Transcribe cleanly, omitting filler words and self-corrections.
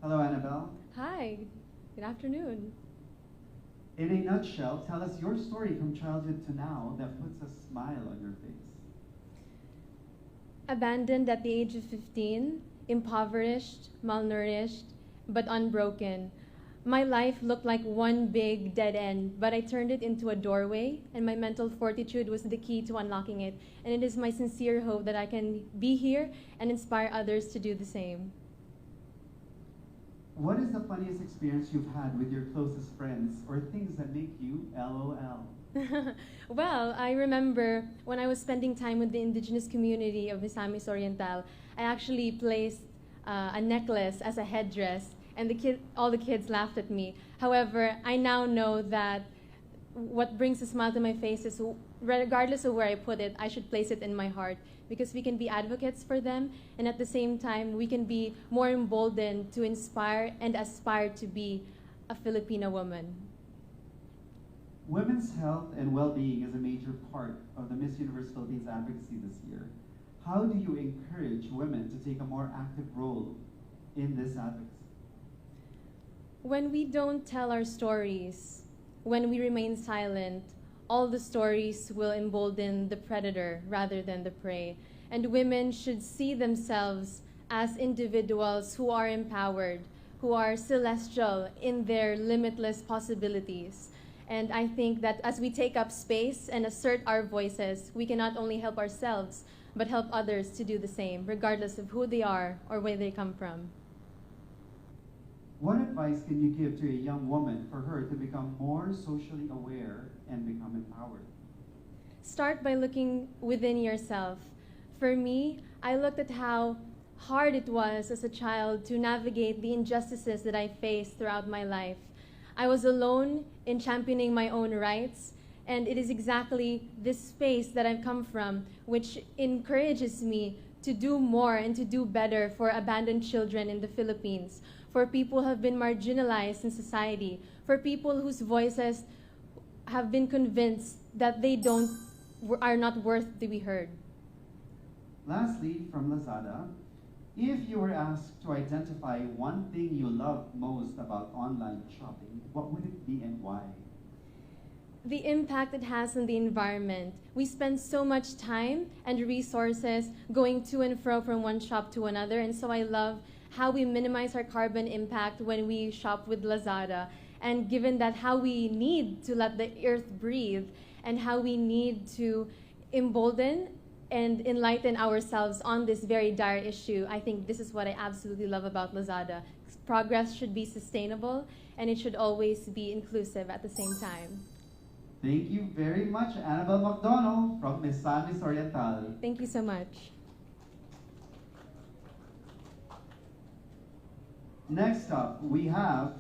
Hello, Annabelle. Hi, good afternoon. In a nutshell, tell us your story from childhood to now that puts a smile on your face. Abandoned at the age of 15, impoverished, malnourished, but unbroken. My life looked like one big dead end, but I turned it into a doorway, and my mental fortitude was the key to unlocking it. And it is my sincere hope that I can be here and inspire others to do the same. What is the funniest experience you've had with your closest friends or things that make you LOL? Well, I remember when I was spending time with the indigenous community of Misamis Oriental, I actually placed a necklace as a headdress, and all the kids laughed at me. However, I now know that what brings a smile to my face is, regardless of where I put it, I should place it in my heart, because we can be advocates for them, and at the same time, we can be more emboldened to inspire and aspire to be a Filipina woman. Women's health and well-being is a major part of the Miss Universe Philippines advocacy this year. How do you encourage women to take a more active role in this advocacy? When we don't tell our stories, when we remain silent, all the stories will embolden the predator rather than the prey. And women should see themselves as individuals who are empowered, who are celestial in their limitless possibilities. And I think that as we take up space and assert our voices, we can not only help ourselves, but help others to do the same, regardless of who they are or where they come from. What advice can you give to a young woman for her to become more socially aware and become empowered? Start by looking within yourself. For me, I looked at how hard it was as a child to navigate the injustices that I faced throughout my life. I was alone in championing my own rights, and it is exactly this space that I've come from which encourages me to do more and to do better for abandoned children in the Philippines, for people who have been marginalized in society, for people whose voices have been convinced that they are not worth to be heard. Lastly, from Lazada, if you were asked to identify one thing you love most about online shopping, what would it be and why? The impact it has on the environment. We spend so much time and resources going to and fro from one shop to another, and so I love how we minimize our carbon impact when we shop with Lazada. And given that how we need to let the earth breathe and how we need to embolden and enlighten ourselves on this very dire issue, I think this is what I absolutely love about Lazada. Progress should be sustainable, and it should always be inclusive at the same time. Thank you very much, AnnabelleMcDonnell from Misamis Oriental. Thank you so much. Next up, we have